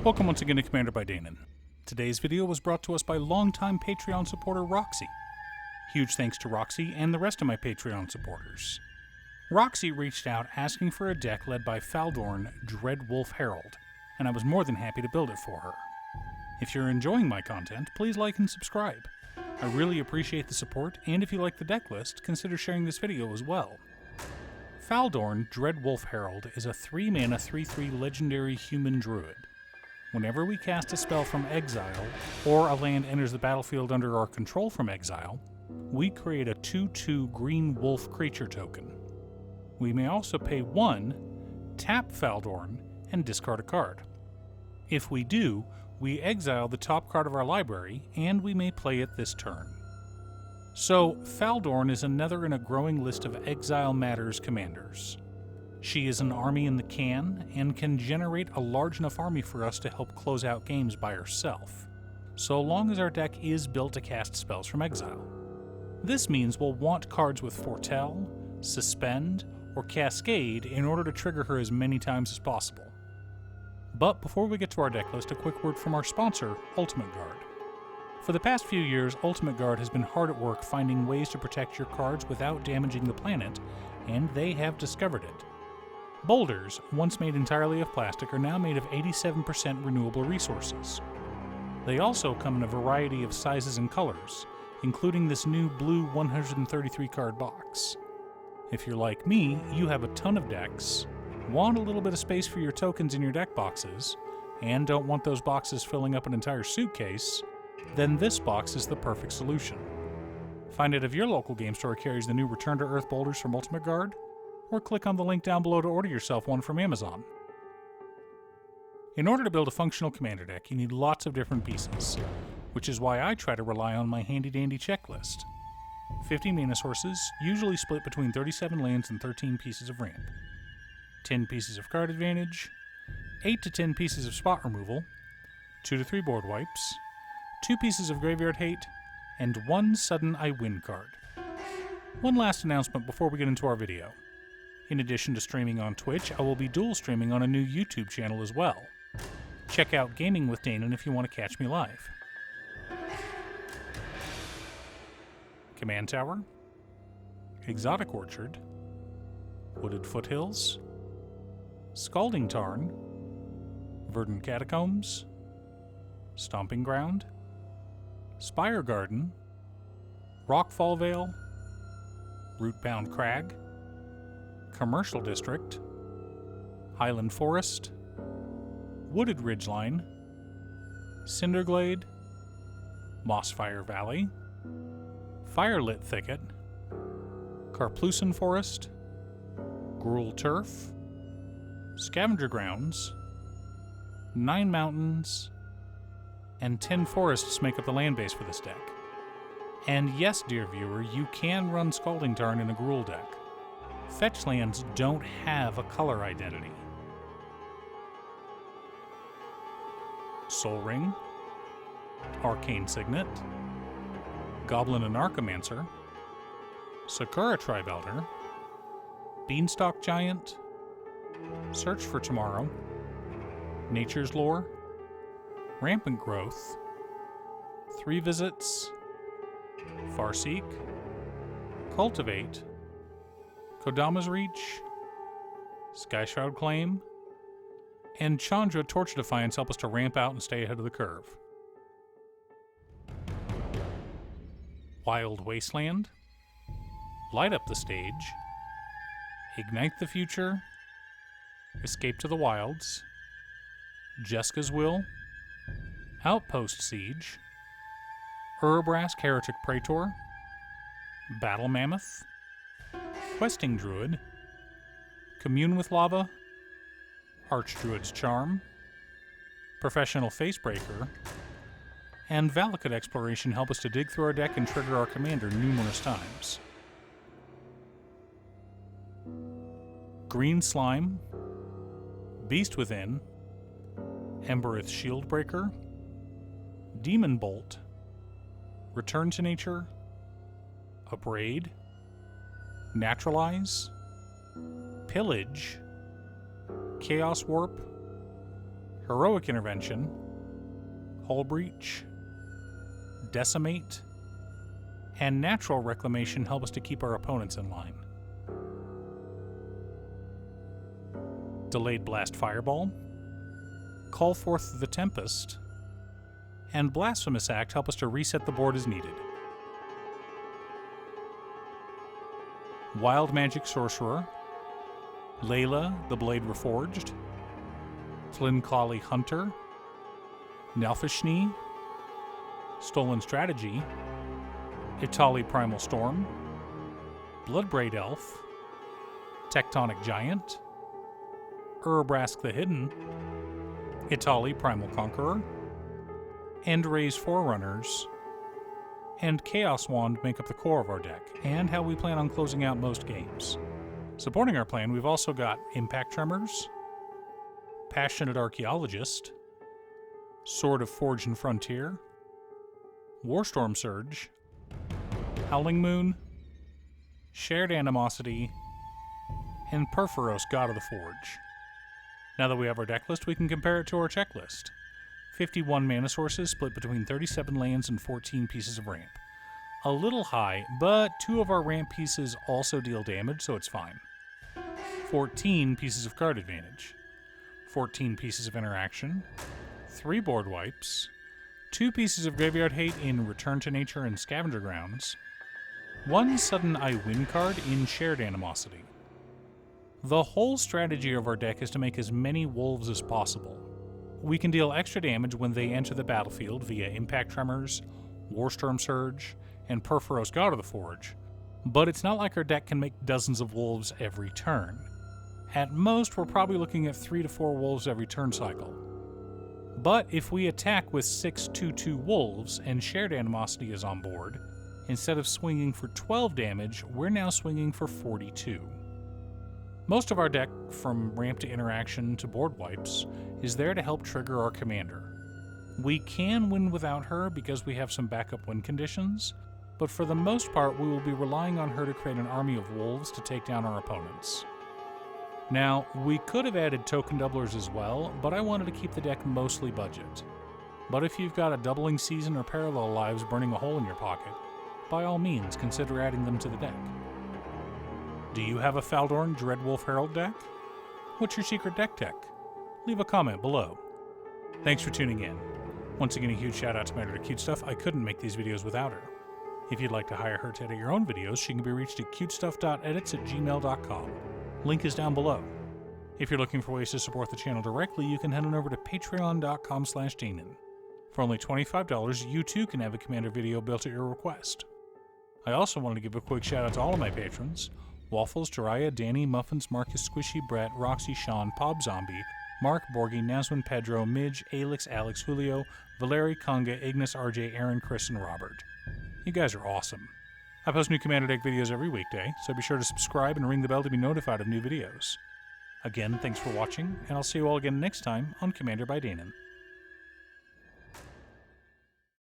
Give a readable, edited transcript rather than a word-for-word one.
Welcome once again to Commander by Danon. Today's video was brought to us by longtime Patreon supporter Roxy. Huge thanks to Roxy and the rest of my Patreon supporters. Roxy reached out asking for a deck led by Faldorn, Dreadwolf Herald, and I was more than happy to build it for her. If you're enjoying my content, please like and subscribe. I really appreciate the support, and if you like the deck list, consider sharing this video as well. Faldorn, Dreadwolf Herald is a 3-mana 3/3 legendary human druid. Whenever we cast a spell from exile, or a land enters the battlefield under our control from exile, we create a 2/2 green wolf creature token. We may also pay 1, tap Faldorn, and discard a card. If we do, we exile the top card of our library, and we may play it this turn. So, Faldorn is another in a growing list of Exile Matters commanders. She is an army in the can, and can generate a large enough army for us to help close out games by herself, so long as our deck is built to cast spells from exile. This means we'll want cards with Foretell, Suspend, or Cascade in order to trigger her as many times as possible. But before we get to our deck list, a quick word from our sponsor, Ultimate Guard. For the past few years, Ultimate Guard has been hard at work finding ways to protect your cards without damaging the planet, and they have discovered it. Boulders, once made entirely of plastic, are now made of 87% renewable resources. They also come in a variety of sizes and colors, including this new blue 133 card box. If you're like me, you have a ton of decks, want a little bit of space for your tokens in your deck boxes, and don't want those boxes filling up an entire suitcase, then this box is the perfect solution. Find out if your local game store carries the new Return to Earth boulders from Ultimate Guard, or click on the link down below to order yourself one from Amazon. In order to build a functional commander deck, you need lots of different pieces, which is why I try to rely on my handy-dandy checklist. 50 mana sources, usually split between 37 lands and 13 pieces of ramp. 10 pieces of card advantage, 8 to 10 pieces of spot removal, 2 to 3 board wipes, 2 pieces of graveyard hate, and 1 sudden I win card. One last announcement before we get into our video. In addition to streaming on Twitch, I will be dual streaming on a new YouTube channel as well. Check out Gaming with Danon if you want to catch me live. Command Tower, Exotic Orchard, Wooded Foothills, Scalding Tarn, Verdant Catacombs, Stomping Ground, Spire Garden, Rockfall Vale, Rootbound Crag, Commercial District, Highland Forest, Wooded Ridgeline, Cinderglade, Mossfire Valley, Firelit Thicket, Carplucin Forest, Gruel Turf, Scavenger Grounds, 9 mountains, and 10 forests make up the land base for this deck. And yes, dear viewer, you can run Scalding Tarn in a Gruel deck. Fetch lands don't have a color identity. Sol Ring, Arcane Signet, Goblin and Archamancer, Sakura Tribe Elder, Beanstalk Giant, Search for Tomorrow, Nature's Lore, Rampant Growth, 3 Visits, Farseek, Cultivate, Kodama's Reach, Skyshroud Claim, and Chandra Torch Defiance help us to ramp out and stay ahead of the curve. Wild Wasteland, Light Up the Stage, Ignite the Future, Escape to the Wilds, Jeska's Will, Outpost Siege, Urabrask Heretic Praetor, Battle Mammoth, Questing Druid, Commune with Lava, Archdruid's Charm, Professional Facebreaker, and Valakut Exploration help us to dig through our deck and trigger our commander numerous times. Green Slime, Beast Within, Embereth Shieldbreaker, Demon Bolt, Return to Nature, Abrade, Naturalize, Pillage, Chaos Warp, Heroic Intervention, Hull Breach, Decimate, and Natural Reclamation help us to keep our opponents in line. Delayed Blast Fireball, Call Forth the Tempest, and Blasphemous Act help us to reset the board as needed. Wild Magic Sorcerer, Layla the Blade Reforged, Flinclawly Hunter, Nelfishni, Stolen Strategy, Itali Primal Storm, Bloodbraid Elf, Tectonic Giant, Urabrask the Hidden, Itali Primal Conqueror, Endray's Forerunners, and Chaos Wand make up the core of our deck, and how we plan on closing out most games. Supporting our plan, we've also got Impact Tremors, Passionate Archaeologist, Sword of Forge and Frontier, Warstorm Surge, Howling Moon, Shared Animosity, and Perforos, God of the Forge. Now that we have our deck list, we can compare it to our checklist. 51 mana sources split between 37 lands and 14 pieces of ramp. A little high, but 2 of our ramp pieces also deal damage, so it's fine. 14 pieces of card advantage. 14 pieces of interaction. 3 board wipes. 2 pieces of graveyard hate in Return to Nature and Scavenger Grounds. 1 sudden I win card in Shared Animosity. The whole strategy of our deck is to make as many wolves as possible. We can deal extra damage when they enter the battlefield via Impact Tremors, Warstorm Surge, and Perforos, God of the Forge, but it's not like our deck can make dozens of wolves every turn. At most, we're probably looking at 3 to 4 wolves every turn cycle. But if we attack with 6 2/2 wolves and Shared Animosity is on board, instead of swinging for 12 damage, we're now swinging for 42. Most of our deck, from ramp to interaction to board wipes, is there to help trigger our commander. We can win without her because we have some backup win conditions, but for the most part we will be relying on her to create an army of wolves to take down our opponents. Now, we could have added token doublers as well, but I wanted to keep the deck mostly budget. But if you've got a Doubling Season or Parallel Lives burning a hole in your pocket, by all means consider adding them to the deck. Do you have a Faldorn Dreadwolf Herald deck? What's your secret deck tech? Leave a comment below. Thanks for tuning in. Once again, a huge shout out to my editor Cute Stuff. I couldn't make these videos without her. If you'd like to hire her to edit your own videos, she can be reached at cutestuff.edits@gmail.com. Link is down below. If you're looking for ways to support the channel directly, you can head on over to patreon.com/Danon. For only $25, you too can have a Commander video built at your request. I also wanted to give a quick shout out to all of my patrons: Waffles, Jiraiya, Danny, Muffins, Marcus, Squishy, Brett, Roxy, Sean, Pob Zombie, Mark, Borgie, Nazwin, Pedro, Midge, Alix, Alex, Julio, Valeri, Conga, Ignis, RJ, Aaron, Chris, and Robert. You guys are awesome. I post new Commander Deck videos every weekday, so be sure to subscribe and ring the bell to be notified of new videos. Again, thanks for watching, and I'll see you all again next time on Commander by Danon.